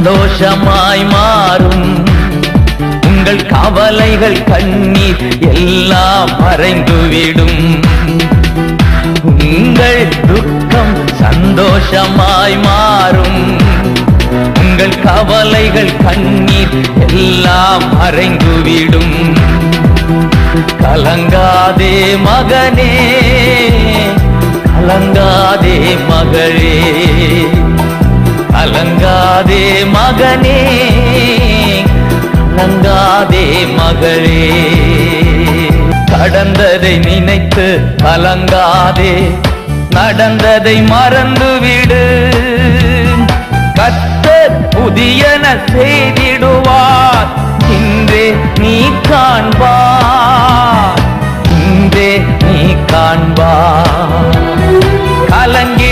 சந்தோஷமாய் மாறும். உங்கள் கவலைகள் கண்ணீர் எல்லாம் மறைந்துவிடும். உங்கள் துக்கம் சந்தோஷமாய் மாறும். உங்கள் கவலைகள் கண்ணீர் எல்லாம் மறைந்துவிடும். கலங்காதே மகனே, கலங்காதே மகளே, கலங்காதே மகனே, கலங்காதே மகளே. கடந்ததை நினைத்து கலங்காதே, நடந்ததை மறந்துவிடு. கர்த்தர் புதியன செய்திடுவார், இன்றே நீ காண்பார், இன்றே நீ காண்பார். கலங்கி